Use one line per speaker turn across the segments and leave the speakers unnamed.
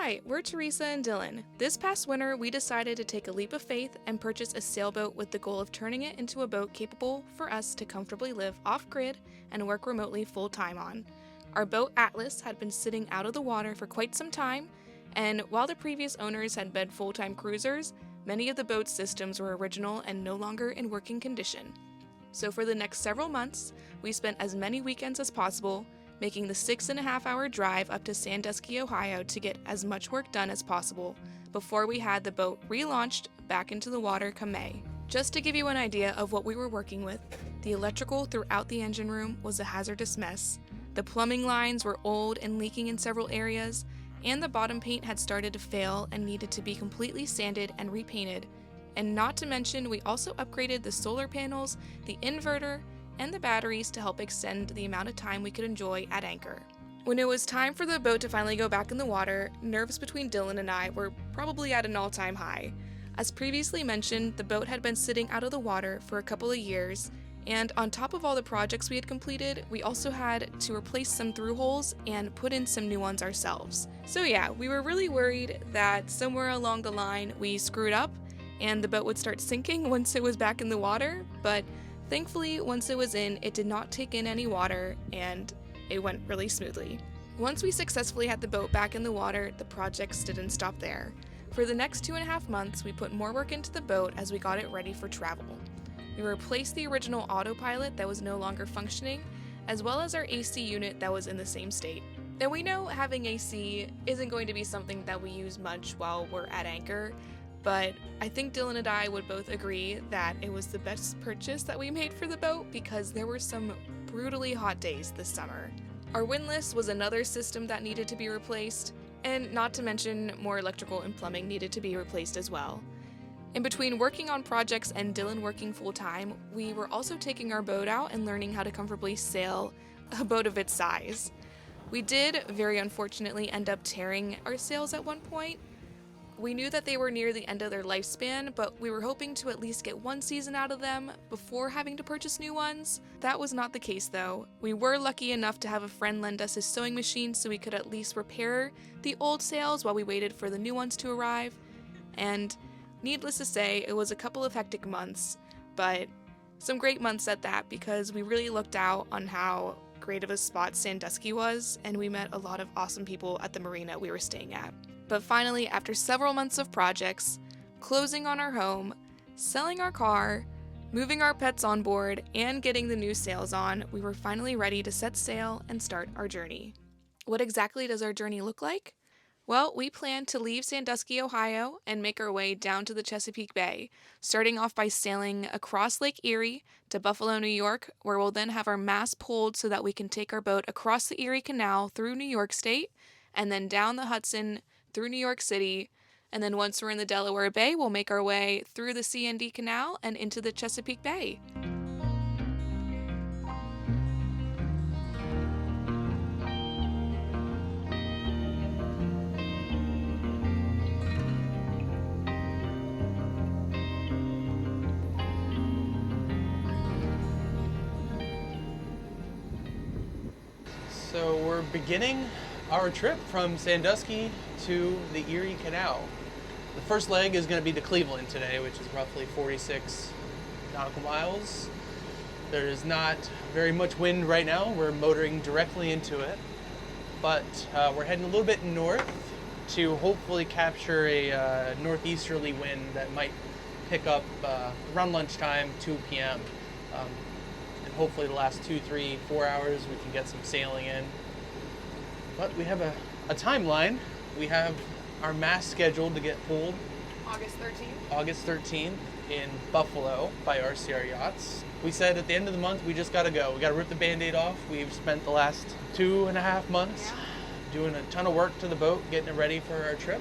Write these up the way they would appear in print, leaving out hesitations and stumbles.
Hi, we're Teresa and Dylan. This past winter, we decided to take a leap of faith and purchase a sailboat with the goal of turning it into a boat capable for us to comfortably live off-grid and work remotely full-time on. Our boat, Atlas, had been sitting out of the water for quite some time, and while the previous owners had been full-time cruisers, many of the boat's systems were original and no longer in working condition. So for the next several months, we spent as many weekends as possible making the 6.5-hour drive up to Sandusky, Ohio to get as much work done as possible before we had the boat relaunched back into the water come May. Just to give you an idea of what we were working with, the electrical throughout the engine room was a hazardous mess. The plumbing lines were old and leaking in several areas, and the bottom paint had started to fail and needed to be completely sanded and repainted. And not to mention, we also upgraded the solar panels, the inverter, and the batteries to help extend the amount of time we could enjoy at anchor. When it was time for the boat to finally go back in the water, nerves between Dylan and I were probably at an all-time high. As previously mentioned, the boat had been sitting out of the water for a couple of years, and on top of all the projects we had completed, we also had to replace some through holes and put in some new ones ourselves. So yeah, we were really worried that somewhere along the line we screwed up and the boat would start sinking once it was back in the water, but thankfully, once it was in, it did not take in any water, and it went really smoothly. Once we successfully had the boat back in the water, the projects didn't stop there. For the next 2.5 months, we put more work into the boat as we got it ready for travel. We replaced the original autopilot that was no longer functioning, as well as our AC unit that was in the same state. Now we know having AC isn't going to be something that we use much while we're at anchor, but I think Dylan and I would both agree that it was the best purchase that we made for the boat because there were some brutally hot days this summer. Our windlass was another system that needed to be replaced, and not to mention more electrical and plumbing needed to be replaced as well. In between working on projects and Dylan working full-time, we were also taking our boat out and learning how to comfortably sail a boat of its size. We did, very unfortunately, end up tearing our sails at one point. We knew that they were near the end of their lifespan, but we were hoping to at least get one season out of them before having to purchase new ones. That was not the case though. We were lucky enough to have a friend lend us his sewing machine so we could at least repair the old sails while we waited for the new ones to arrive. And needless to say, it was a couple of hectic months, but some great months at that because we really looked out on how great of a spot Sandusky was, and we met a lot of awesome people at the marina we were staying at. But finally, after several months of projects, closing on our home, selling our car, moving our pets on board, and getting the new sails on, we were finally ready to set sail and start our journey. What exactly does our journey look like? Well, we plan to leave Sandusky, Ohio, and make our way down to the Chesapeake Bay, starting off by sailing across Lake Erie to Buffalo, New York, where we'll then have our mast pulled so that we can take our boat across the Erie Canal through New York State, and then down the Hudson through New York City, and then once we're in the Delaware Bay, we'll make our way through the C&D Canal and into the Chesapeake Bay.
So we're beginning our trip from Sandusky to the Erie Canal. The first leg is going to be to Cleveland today, which is roughly 46 nautical miles. There is not very much wind right now. We're motoring directly into it, but we're heading a little bit north to hopefully capture a northeasterly wind that might pick up around lunchtime, 2 p.m. And hopefully the last 2, 3, 4 hours we can get some sailing in. But we have a timeline. We have our mast scheduled to get pulled August 13th in Buffalo by RCR Yachts. We said at the end of the month we just got to go. We got to rip the Band-Aid off. We've spent the last 2.5 months doing a ton of work to the boat, getting it ready for our trip.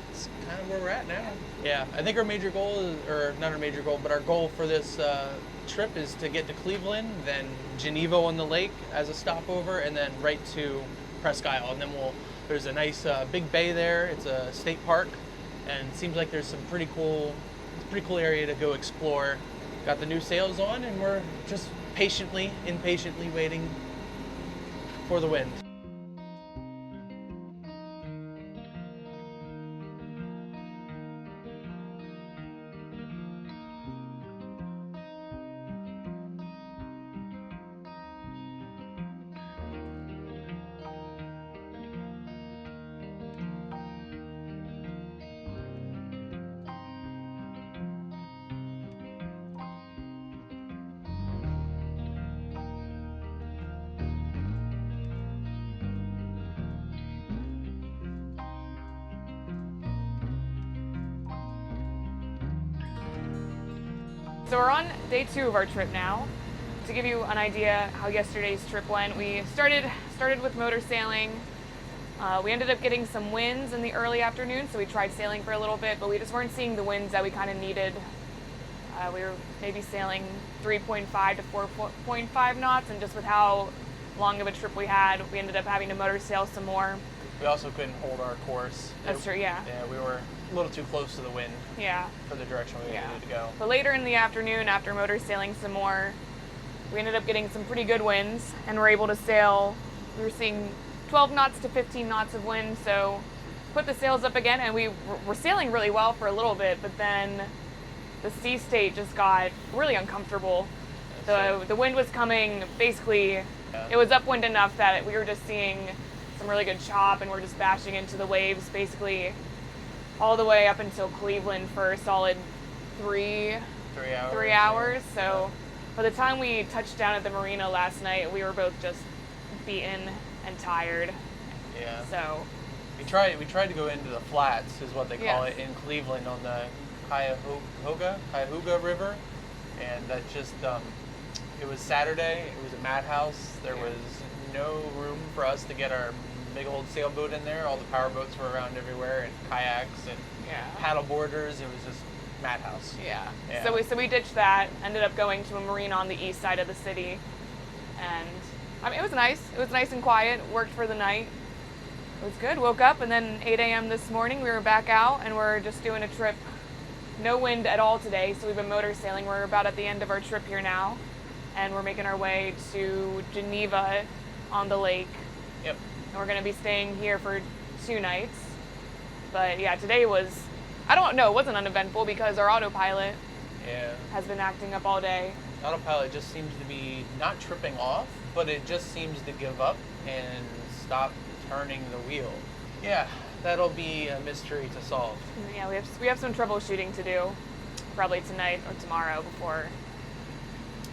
It's kind of where we're at now. Yeah, I think our major goal is, or not our major goal, but our goal for this trip is to get to Cleveland, then Geneva-on-the-Lake as a stopover, and then right to Presque Isle. And then there's a nice big bay there. It's a state park, and it seems like there's some pretty cool area to go explore. Got the new sails on, and we're just impatiently waiting for the wind.
So we're on day 2 of our trip now. To give you an idea how yesterday's trip went, we started with motor sailing. We ended up getting some winds in the early afternoon, so we tried sailing for a little bit, but we just weren't seeing the winds that we kind of needed. We were maybe sailing 3.5 to 4.5 knots, and just with how long of a trip we had, we ended up having to motor sail some more.
We also couldn't hold our course.
That's true, yeah.
Yeah, we were a little too close to the wind.
Yeah.
For the direction we needed to go.
But later in the afternoon, after motor sailing some more, we ended up getting some pretty good winds, and were able to sail. We were seeing 12 knots to 15 knots of wind, so put the sails up again, and we were sailing really well for a little bit, but then the sea state just got really uncomfortable. The wind was coming, basically, it was upwind enough that we were just seeing some really good chop, and we're just bashing into the waves basically all the way up until Cleveland for a solid 3 hours. So by the time we touched down at the marina last night, we were both just beaten and tired.
Yeah.
So
we tried to go into the flats, is what they call it, in Cleveland on the Cuyahoga River, and that just it was Saturday. It was a madhouse. There was no room for us to get our big old sailboat in there. All the power boats were around everywhere, and kayaks and paddle boarders. It was just madhouse.
Yeah. So we ditched that. Ended up going to a marina on the east side of the city, and I mean, it was nice. It was nice and quiet. Worked for the night. It was good. Woke up, and then 8 a.m. this morning we were back out, and we're just doing a trip. No wind at all today, so we've been motor sailing. We're about at the end of our trip here now, and we're making our way to Geneva-on-the-Lake.
Yep.
And we're going to be staying here for 2 nights. But yeah, today was, I don't know, it wasn't uneventful because our autopilot has been acting up all day.
Autopilot just seems to be not tripping off, but it just seems to give up and stop turning the wheel. Yeah, that'll be a mystery to solve.
Yeah, we have some troubleshooting to do, probably tonight or tomorrow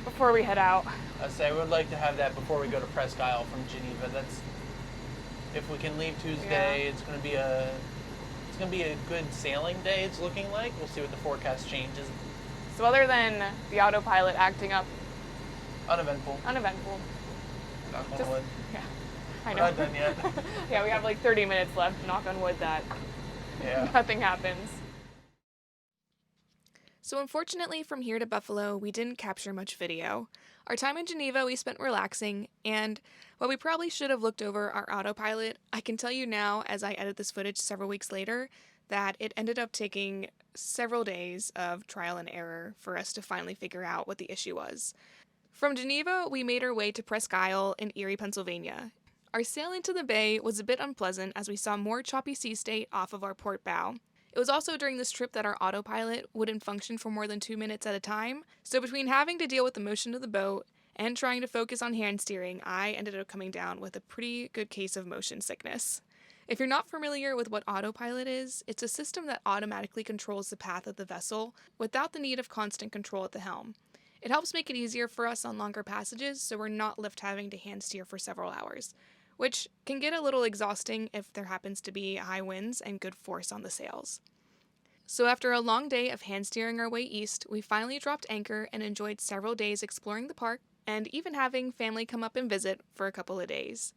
before we head out.
I'd say I would like to have that before we go to Presque Isle from Geneva. That's, if we can leave Tuesday, it's going to be a good sailing day. It's looking like. We'll see what the forecast changes.
So other than the autopilot acting up,
uneventful. Knock on wood.
Yeah, I know.
We're not done yet.
Yeah, we have like 30 minutes left. Knock on wood that nothing happens.
So unfortunately, from here to Buffalo, we didn't capture much video. Our time in Geneva we spent relaxing, and while we probably should have looked over our autopilot, I can tell you now, as I edit this footage several weeks later, that it ended up taking several days of trial and error for us to finally figure out what the issue was. From Geneva, we made our way to Presque Isle in Erie, Pennsylvania. Our sail into the bay was a bit unpleasant as we saw more choppy sea state off of our port bow. It was also during this trip that our autopilot wouldn't function for more than 2 minutes at a time, so between having to deal with the motion of the boat and trying to focus on hand steering, I ended up coming down with a pretty good case of motion sickness. If you're not familiar with what autopilot is, it's a system that automatically controls the path of the vessel without the need of constant control at the helm. It helps make it easier for us on longer passages, so we're not left having to hand steer for several hours, which can get a little exhausting if there happens to be high winds and good force on the sails. So after a long day of hand steering our way east, we finally dropped anchor and enjoyed several days exploring the park and even having family come up and visit for a couple of days.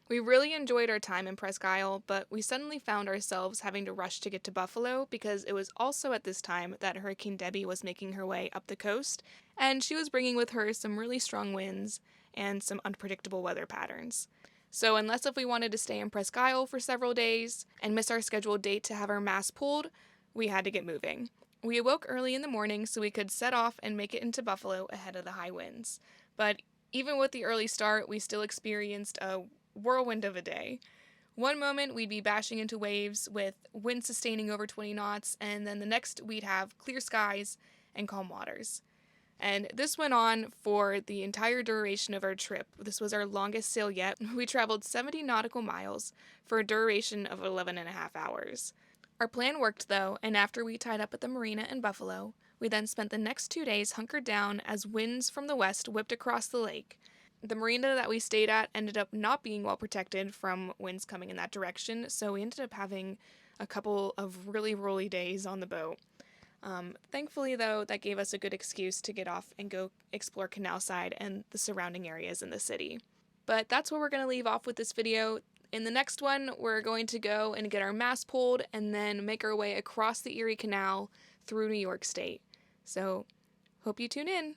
We really enjoyed our time in Presque Isle, but we suddenly found ourselves having to rush to get to Buffalo because it was also at this time that Hurricane Debbie was making her way up the coast, and she was bringing with her some really strong winds and some unpredictable weather patterns. So unless if we wanted to stay in Presque Isle for several days and miss our scheduled date to have our mast pulled, we had to get moving. We awoke early in the morning so we could set off and make it into Buffalo ahead of the high winds. But even with the early start, we still experienced a whirlwind of a day. One moment we'd be bashing into waves with wind sustaining over 20 knots, and then the next we'd have clear skies and calm waters. And this went on for the entire duration of our trip. This was our longest sail yet. We traveled 70 nautical miles for a duration of 11 and a half hours. Our plan worked though, and after we tied up at the marina in Buffalo, we then spent the next 2 days hunkered down as winds from the west whipped across the lake. The marina that we stayed at ended up not being well protected from winds coming in that direction, so we ended up having a couple of really rolly days on the boat. Thankfully, though, that gave us a good excuse to get off and go explore Canalside and the surrounding areas in the city. But that's where we're going to leave off with this video. In the next one, we're going to go and get our mast pulled and then make our way across the Erie Canal through New York State. So, hope you tune in.